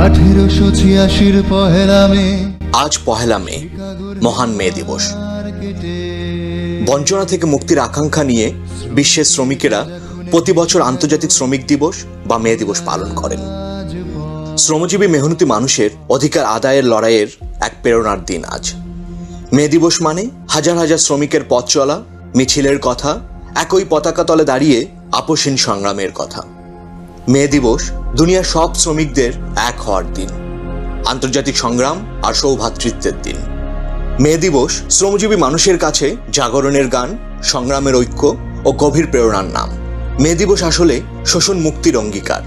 1886 পহেলা মে। আজ পহেলা মে, মহান মে দিবস। বঞ্চনা থেকে মুক্তির আকাঙ্ক্ষা নিয়ে বিশ্বের শ্রমিকেরা প্রতি বছর আন্তর্জাতিক শ্রমিক দিবস বা মে দিবস পালন করেন। শ্রমজীবী মেহনতি মানুষের অধিকার আদায়ের লড়াইয়ের এক প্রেরণার দিন আজ। মে দিবস মানে হাজার হাজার শ্রমিকের পথ চলা, মিছিলের কথা, একই পতাকা তলে দাঁড়িয়ে আপোষহীন সংগ্রামের কথা। মে দিবস দুনিয়ার সব শ্রমিকদের এক হওয়ার দিন, আন্তর্জাতিক সংগ্রাম আর সৌভ্রাতৃত্বের দিন। মে দিবস শ্রমজীবী মানুষের কাছে জাগরণের গান, সংগ্রামের ঐক্য ও গভীর প্রেরণার নাম। মে দিবস আসলে শোষণ মুক্তির অঙ্গীকার,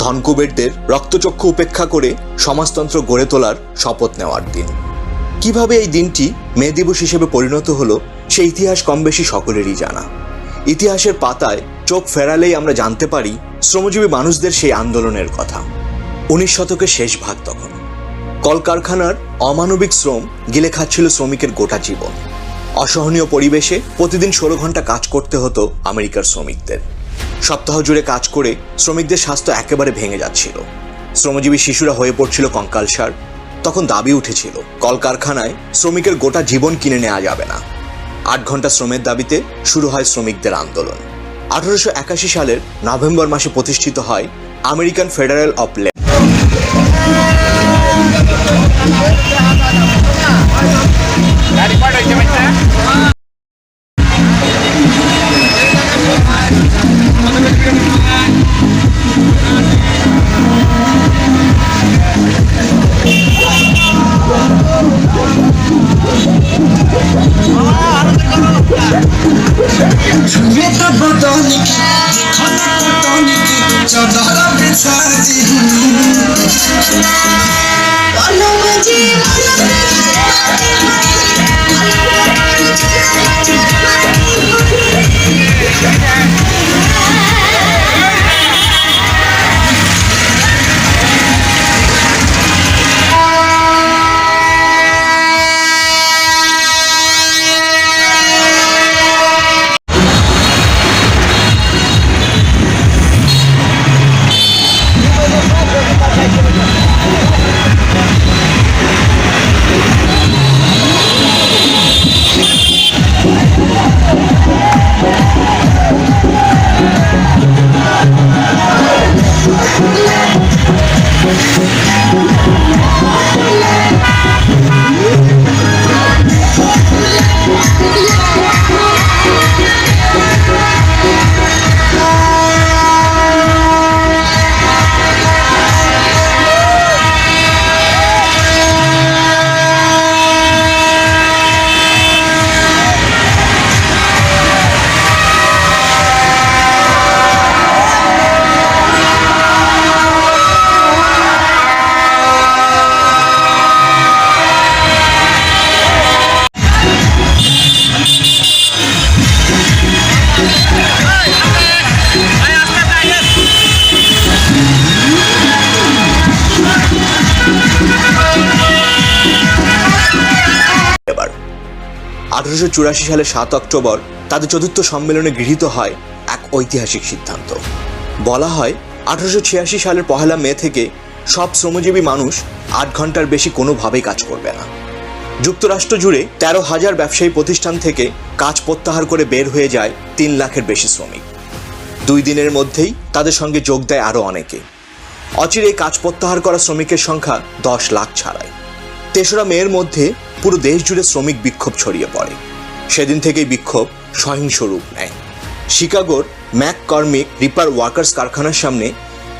ধনকুবেরদের রক্তচক্ষু উপেক্ষা করে সমাজতন্ত্র গড়ে তোলার শপথ নেওয়ার দিন। কিভাবে এই দিনটি মে দিবস হিসেবে পরিণত হলো সে ইতিহাস কম বেশি সকলেরই জানা। ইতিহাসের পাতায় চোখ ফেরালেই আমরা জানতে পারি শ্রমজীবী মানুষদের সেই আন্দোলনের কথা। 19 শতকের শেষ ভাগ তখন কলকারখানার অমানবিক শ্রম গিলে খাচ্ছিল শ্রমিকের গোটা জীবন। অসহনীয় পরিবেশে প্রতিদিন 16 ঘন্টা কাজ করতে হতো আমেরিকার শ্রমিকদের। সপ্তাহ জুড়ে কাজ করে শ্রমিকদের স্বাস্থ্য একেবারে ভেঙে যাচ্ছিল। শ্রমজীবী শিশুরা হয়ে পড়ছিল কঙ্কালসার। তখন দাবি উঠেছিল কলকারখানায় শ্রমিকের গোটা জীবন কিনে নেওয়া যাবে না। 8 ঘন্টা শ্রমের দাবিতে শুরু হয় শ্রমিকদের আন্দোলন। 1881 সালের নভেম্বর মাসে প্রতিষ্ঠিত হয় আমেরিকান ফেডারেল অফ লেবার। এবার 1884 সালের 7 অক্টোবর তাদের চতুর্থ সম্মেলনে গৃহীত হয় এক ঐতিহাসিক সিদ্ধান্ত। বলা হয় 1886 সালের পহেলা মে থেকে সব শ্রমজীবী মানুষ 8 ঘন্টার বেশি কোনোভাবেই কাজ করবে না। যুক্তরাষ্ট্র জুড়ে 13,000 ব্যবসায়ী প্রতিষ্ঠান থেকে কাজ প্রত্যাহার করে বের হয়ে যায় 3 লাখের বেশি শ্রমিক। 2 দিনের মধ্যেই তাদের সঙ্গে যোগ দেয় আরও অনেকে। অচিরেই কাজ প্রত্যাহার করা শ্রমিকের সংখ্যা 10 লাখ ছাড়ায়। 3রা মের মধ্যে পুরো দেশ জুড়ে শ্রমিক বিক্ষোভ ছড়িয়ে পড়ে। সেদিন থেকেই বিক্ষোভ সহিংস রূপ নেয়। শিকাগোর ম্যাককর্মিক রিপার ওয়ার্কার্স কারখানার সামনে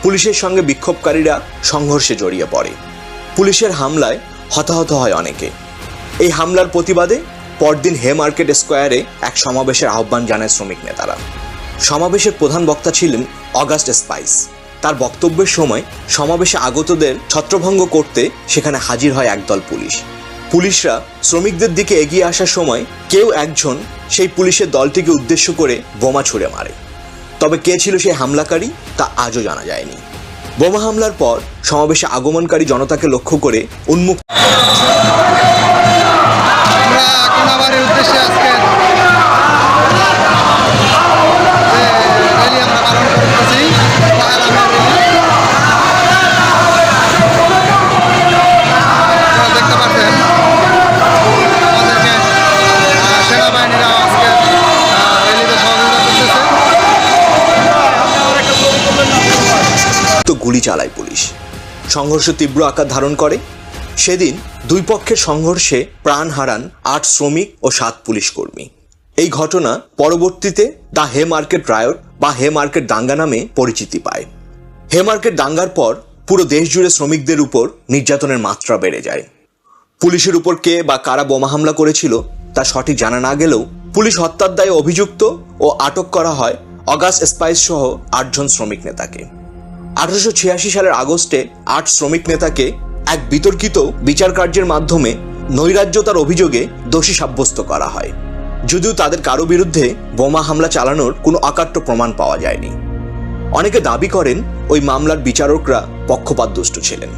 পুলিশের সঙ্গে বিক্ষোভকারীরা সংঘর্ষে জড়িয়ে পড়ে। পুলিশের হামলায় হতাহত হয় অনেকে। এই হামলার প্রতিবাদে পরদিন হে মার্কেট স্কোয়ারে এক সমাবেশের আহ্বান জানায় শ্রমিক নেতারা। সমাবেশের প্রধান বক্তা ছিলেন অগাস্ট স্পাইস। তার বক্তব্যের সময় সমাবেশে আগতদের ছত্রভঙ্গ করতে সেখানে হাজির হয় একদল পুলিশ। পুলিশরা শ্রমিকদের দিকে এগিয়ে আসার সময় কেউ একজন সেই পুলিশের দলটিকে উদ্দেশ্য করে বোমা ছুড়ে মারে। তবে কে ছিল সেই হামলাকারী তা আজও জানা যায়নি। বোমা হামলার পর সমাবেশে আগমনকারী জনতাকে লক্ষ্য করে উন্মুক্ত গুলি চালায় পুলিশ। সংঘর্ষ তীব্র আকার ধারণ করে। সেদিন দুই পক্ষের সংঘর্ষে প্রাণ হারান 8 শ্রমিক ও 7 পুলিশ কর্মী। এই ঘটনা পরবর্তীতে দ্য হে মার্কেট রায়ট বা হে মার্কেট দাঙ্গা নামে পরিচিতি পায়। হে মার্কেট দাঙ্গার পর পুরো দেশ জুড়ে শ্রমিকদের উপর নির্যাতনের মাত্রা বেড়ে যায়। পুলিশের উপর কে বা কারা বোমা হামলা করেছিল তা সঠিক জানা না গেলেও পুলিশ হত্যার দায়ে অভিযুক্ত ও আটক করা হয় অগাস্ট স্পাইস সহ 8 জন শ্রমিক নেতাকে। 1886 সালের আগস্টে 8 শ্রমিক নেতাকে এক বিতর্কিত বিচার কার্যের মাধ্যমে নৈরাজ্যতার অভিযোগে দোষী সাব্যস্ত করা হয়, যদিও তাদের কারো বিরুদ্ধে বোমা হামলা চালানোর কোনো অকাট্য প্রমাণ পাওয়া যায়নি। অনেকে দাবি করেন ওই মামলার বিচারকরা পক্ষপাতদুষ্ট ছিলেন।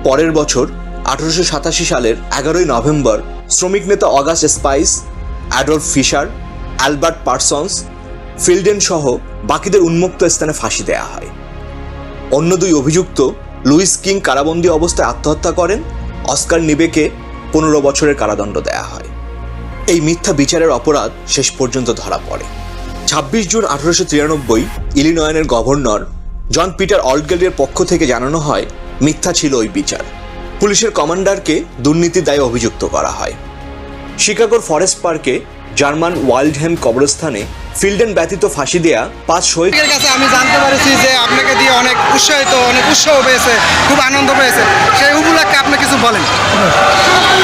পরের বছর 1887 সালের 11 নভেম্বর শ্রমিক নেতা August Spies, Adolph Fischer, Albert Parsons, Fielden সহ বাকিদের উন্মুক্ত স্থানে ফাঁসি দেয়া হয়। অন্য 2 অভিযুক্ত লুইস কিং কারাবন্দী অবস্থায় আত্মহত্যা করেন। অস্কার নিবেকে 15 বছরের কারাদণ্ড দেয়া হয়। এই মিথ্যা বিচারের অপরাধ শেষ পর্যন্ত ধরা পড়ে। 26 জুন 1893 ইলিনয়ের গভর্নর জন পিটার অলডগেলের পক্ষ থেকে জানানো হয় মিথ্যা ছিল ওই বিচার। পুলিশের কমান্ডারকে দুর্নীতির দায়ে অভিযুক্ত করা হয়। শিকাগোর ফরেস্ট পার্কে জার্মান ওয়াইল্ডহেম কবরস্থানে ফিল্ডেন ব্যতীত ফাঁসি দেয়া 5 শহীদের কাছে আমি জানতে পারছি যে আপনাকে দিয়ে অনেক উৎসাহিত, অনেক উৎসাহ পেয়েছে, খুব আনন্দ পেয়েছে। সেই উপলক্ষে আপনি কিছু বলেন।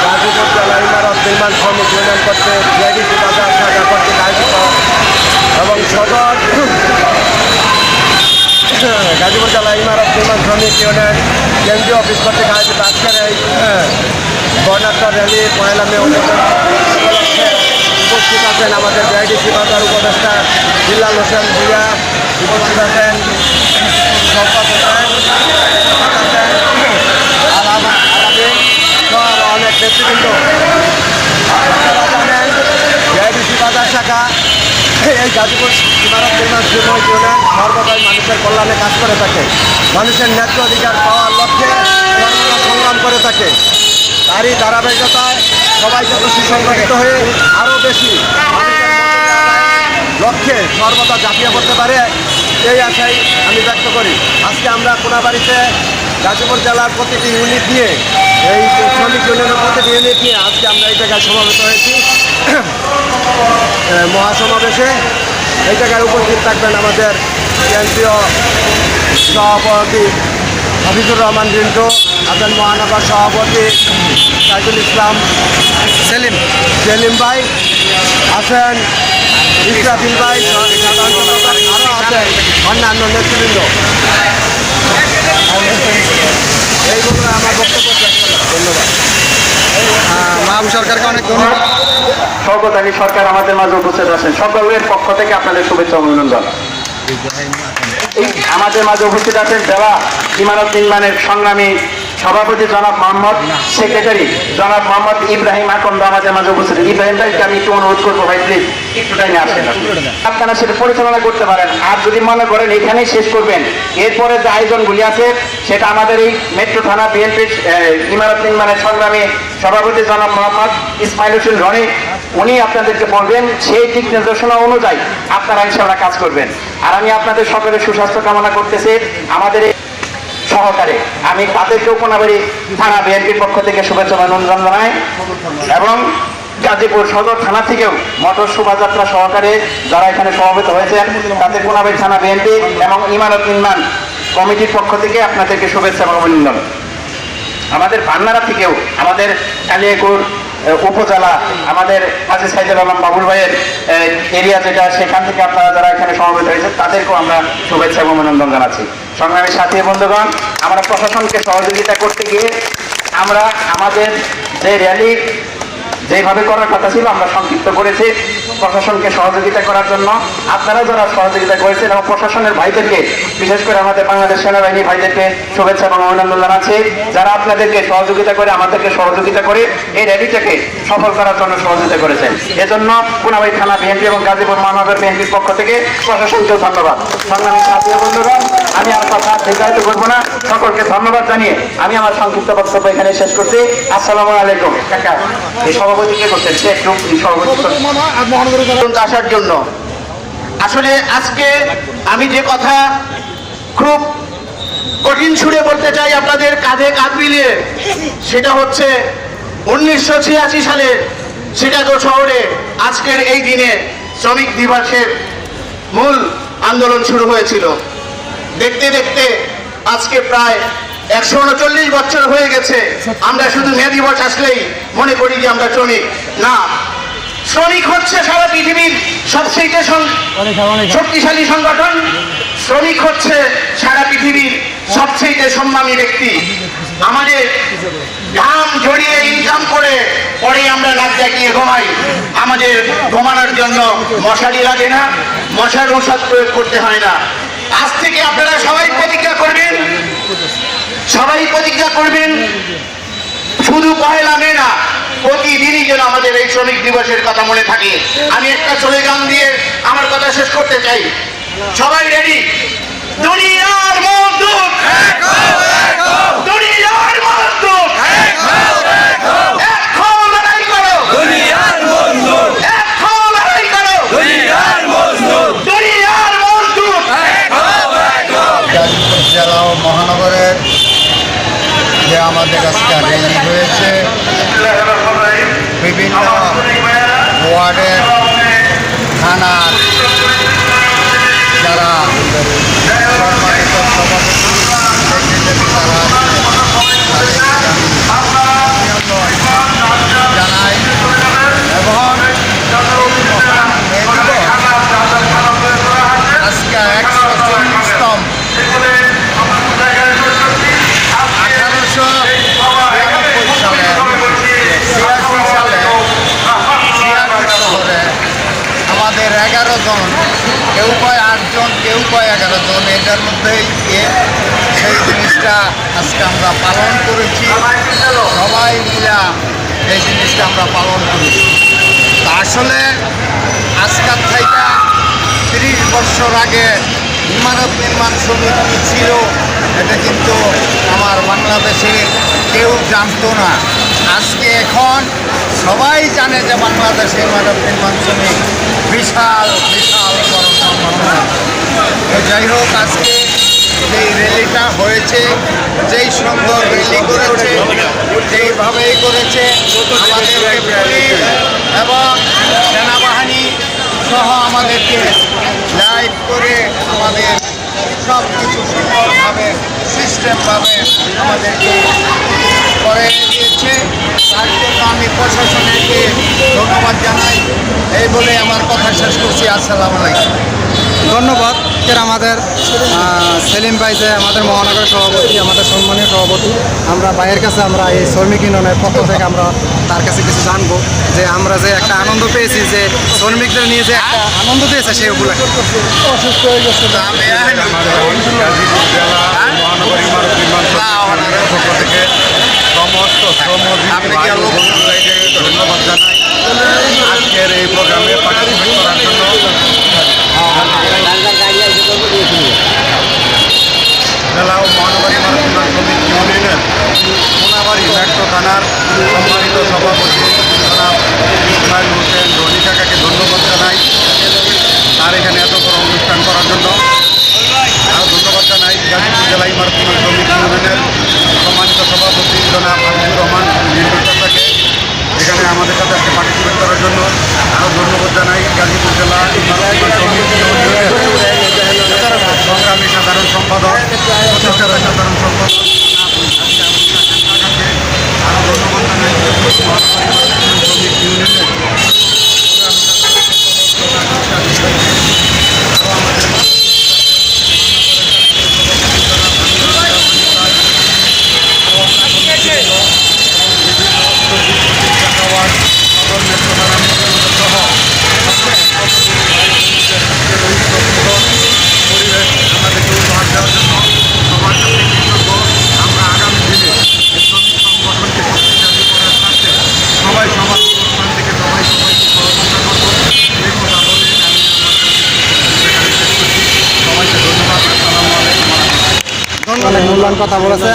গাজীপুর জেলা ইমারত নির্মাণ শ্রমিক ইউনিয়ন করতে বিআইডিসি বাজার শাখা কর্তৃক আয়োজিত এবং সদর গাজীপুর জেলা ইমারত নির্মাণ শ্রমিক ইউনিয়ন কেন্দ্রীয় অফিস কর্তৃক আয়োজিত আজকের এই বর্ণাঢ্য র্যালি 1 মে উপলক্ষে উপস্থিত আছেন আমাদের বিআইডিসি বাজার উপদেষ্টা জিল্লাল হোসেন ভুইয়া, উপস্থিত আছেন শওকত হোসেন, অনেক নেতৃবৃন্দ। আপনারা জানেন বিআইডিসি বাজার শাখা এই গাজীপুর ইমারত নির্মাণ শ্রমিক ইউনিয়ন সর্বদাই মানুষের কল্যাণে কাজ করে থাকে, মানুষের ন্যায্য অধিকার পাওয়ার লক্ষ্যে সর্বদা সংগ্রাম করে থাকে। তারই ধারাবাহিকতায় সবাই যত সুসংগঠিত হয়ে আরও বেশি লক্ষ্যে সর্বদা ঝাঁপিয়ে পড়তে পারে এই আশাই আমি ব্যক্ত করি। আজকে আমরা কোনাবাড়িতে গাজীপুর জেলার প্রতিটি ইউনিট নিয়ে, এই শ্রমিক ইউনিয়নের প্রতিটি ইউনিট নিয়ে আজকে আমরা এই জায়গায় সমাবেত হয়েছি মহাসমাবেশে। এই জায়গায় উপস্থিত থাকবেন আমাদের কেন্দ্রীয় সভাপতি হাফিজুর রহমান রিন্টু, আছেন মহানগর সভাপতি সাইদুল ইসলাম সেলিম ভাই, আছেন ইসরাফিল ভাই, আরও আছেন অন্যান্য নেতৃবৃন্দ। এইগুলো আমার বক্তব্য শেষ করলাম। ধন্যবাদ। মাহবুব সরকারকে অনেক ধন্যবাদ। শওকত আলী সরকার আমাদের মাঝে উপস্থিত আছেন। সকলের পক্ষ থেকে আপনাদের শুভেচ্ছা অভিনন্দন। আমাদের মাঝে উপস্থিত আছেন জেলা ইমারত নির্মাণের সংগ্রামী সভাপতি জনাব মোহাম্মদ, সেক্রেটারি জনাব মোহাম্মদ ইব্রাহিম আকন্দ আমাদের মাঝে উপস্থিত। ইব্রাহিম ভাইকে আমি একটু অনুরোধ করবো, ভাই প্লিজ একটু টাইমে আসেন। আপনারা সেটা পরিচালনা করতে পারেন। আর যদি মনে করেন এখানেই শেষ করবেন, এরপরে যে আয়োজনগুলি আছে সেটা আমাদের এই মেট্রো থানা বিএনপির ইমারত নির্মাণের সংগ্রামী সভাপতি জনাব মোহাম্মদ ইসমাইল হোসেন রনি, উনি আপনাদেরকে বলবেন, সেই দিক নির্দেশনা অনুযায়ী আপনারা ইনশাআল্লাহ কাজ করবেন। আর আমি আপনাদের সকলের সুস্বাস্থ্য কামনা করতেছি। আমাদের সহকারে আমি তাদেরকেও কোনাবাড়ি থানা বিএনপির পক্ষ থেকে শুভেচ্ছা অভিনন্দন জানাই এবং গাজীপুর সদর থানা থেকেও মোটর শোভাযাত্রা সহকারে যারা এখানে সমবেত হয়েছেন তাদের কোনাবাড়ি থানা বিএনপি এবং ইমারত নির্মাণ কমিটির পক্ষ থেকে আপনাদেরকে শুভেচ্ছা এবং অভিনন্দন। আমাদের পান্নারা থেকেও আমাদের কালিয়াকৈর উপজেলা আমাদের কাজী সাইদুল আলম বাবুল ভাইয়ের এরিয়া যেটা, সেখান থেকে আপনারা যারা এখানে সমবেত হয়েছেন তাদেরকেও আমরা শুভেচ্ছা এবং অভিনন্দন জানাচ্ছি। সংগ্রামী সাথী বন্ধুগণ, আমরা প্রশাসনকে সহযোগিতা করতে গিয়ে আমরা আমাদের যে র্যালি যেভাবে করার কথা ছিল আমরা সংক্ষিপ্ত করেছি প্রশাসনকে সহযোগিতা করার জন্য। আপনারা যারা সহযোগিতা করেছেন এবং প্রশাসনের ভাইদেরকে, বিশেষ করে আমাদের বাংলাদেশ সেনাবাহিনী ভাইদেরকে শুভেচ্ছা এবং অভিনন্দন জানাচ্ছি, যারা আপনাদেরকে সহযোগিতা করে, আমাদেরকে সহযোগিতা করে এই র্যালিটাকে সফল করার জন্য সহযোগিতা করেছেন। এজন্য কোনাবাড়ি থানা বিএনপি এবং গাজীপুর মহানগর বিএনপির পক্ষ থেকে প্রশাসনকেও ধন্যবাদ। সংগ্রামী সাথী বন্ধুগণ, আমি আর কথা দীর্ঘায়িত করবো না, সকলকে ধন্যবাদ জানিয়ে আমি আমার সংক্ষিপ্ত বক্তব্য এখানে শেষ করছি। আসসালামু আলাইকুম। কাকা এই সভাপতি কে করছেন, সে একটু সভাপতি আসার জন্য। আসলে আজকে আমি যে কথা খুব কঠিন সুরে বলতে চাই আপনাদের কাঁধে কাঁধ মিলিয়ে, সেটা হচ্ছে 1986 সালে শিকাগো শহরে আজকের এই দিনে শ্রমিক দিবসের মূল আন্দোলন শুরু হয়েছিল। দেখতে দেখতে আজকে প্রায় 139 বছর হয়ে গেছে। আমরা শুধু মে দিবস আসলেই মনে করি যে আমরা শ্রমিক, না, শ্রমিক হচ্ছে সারা পৃথিবীর সবচেয়ে শক্তিশালী সংগঠন। শ্রমিক হচ্ছে সারা পৃথিবীর সবচেয়ে সম্মানী ব্যক্তি। আমাদের ঘাম ঝরিয়ে ইনকাম করে পরে আমরা রাত জাগিয়ে ঘুমাই। আমাদের ঘুমানোর জন্য মশারি লাগে না, মশার ঔষধ প্রয়োগ করতে হয় না। আজ থেকে আপনারা সবাই প্রতিজ্ঞা করবেন, শুধু পহেলা মে না, প্রতিদিনই যেন আমাদের এই শ্রমিক দিবসের কথা মনে থাকে। আমি একটা স্লোগান দিয়ে আমার কথা শেষ করতে চাই। সবাই রেডি? দুনিয়ার মজদুর, দুনিয়ার মজদুর, এক হও, লড়াই করো, দুনিয়ার মজদুর, এক হও, লড়াই করো, দুনিয়ার মজদুর, দুনিয়ার মজদুর, গাজীপুর জেলা ও মহানগরের যে আমাদের আজকে র্যালি হয়েছে, বিভিন্ন ওয়ার্ডের থানার যারা সম্মানিত সভাপতি সেক্রেটারি তারা জানাই এবং আজকে 140তম 1896 সালে আমাদের 11 জন, কেউ কয় 8 জন, কেউ কয় 11 জন, এটার মধ্যেই সেই জিনিসটা আজকে আমরা পালন করেছি। সবাই মিলে এই জিনিসটা আমরা পালন করেছি। তা আসলে আজকাল থেকে 30 বছর আগে ইমারত নির্মাণ সমিতি ছিল, এটা কিন্তু আমার বাংলাদেশে কেউ জানতো না। আজকে এখন সবাই জানে যে বাংলাদেশে ইমারত নির্মাণ শ্রমিক বিশাল বিশাল বড় সম্ভাবনা। তো যাই হোক, আজকে যেই র্যালিটা হয়েছে, যেই সুন্দর র্যালি করেছে, যেইভাবেই করেছে, আমাদেরকে পুলিশ এবং সেনাবাহিনী সহ আমাদেরকে লাইভ করে আমাদের সব কিছু সুন্দরভাবে সিস্টেমভাবে আমাদেরকে করে দিয়েছে। তার জন্য আমি প্রশাসনকে ধন্যবাদ জানাই। এই বলে আমার কথা শেষ করছি। আসসালামু আলাইকুম। ধন্যবাদ আমাদের সেলিম ভাই, যে আমাদের মহানগর সভাপতি, আমাদের সম্মানীয় সভাপতি। আমরা ভাইয়ের কাছে আমরা এই শ্রমিক ইউনিয়নের পক্ষ থেকে আমরা তার কাছে কিছু জানবো, যে আমরা যে একটা আনন্দ পেয়েছি, যে শ্রমিকদের নিয়ে যে একটা আনন্দ দিয়েছে সেই উপলক্ষে। অসুস্থ হয়ে গেছে পক্ষ থেকে সমস্ত শ্রমজীবী ধন্যবাদ জানাই আজকের এই প্রোগ্রামে পার্টিসিপেট করার জন্য। জেলা ও মহানগরী ইমারত নির্মাণ শ্রমিক ইউনিয়নের কোনাবাড়ি মেট্রো থানার সম্মানিত সভাপতি জনাব ইসমাইল হোসেন রনি কাকাকে ধন্যবাদ জানাই আর এখানে এত বড় অনুষ্ঠান করার জন্য। আরও ধন্যবাদ জানাই গাজীপুর জেলা ইমারত নির্মাণ শ্রমিক ইউনিয়নের সম্মানিত সভাপতি জনাব হাবিবুর রহমান চাচাকে এখানে আমাদের সাথে আজকে পার্টিসিপেট করার জন্য। আরও ধন্যবাদ জানাই গাজীপুর জেলা ইমারত নির্মাণ শ্রমিক ইউনিয়নের সংগ্রামী সাধারণ সম্পাদক, প্রতিষ্ঠাতা সাধারণ সম্পাদক আরও ধন্যবাদ জানাই শ্রমিক ইউনিয়নের আমাদেরকে উপহার দেওয়ার জন্য সবার কাছে কৃতজ্ঞ। আমরা আগামী দিনে এই শ্রমিক সংগঠনকে শক্তিশালী করার স্বার্থে সবাই সবার অবস্থান থেকে সবাইকে সহযোগিতা করবো। এই কথা বলে আমি আমার সবাইকে ধন্যবাদ। আসসালামু আলাইকুম। অনেক মূল্যায়ন কথা বলেছে।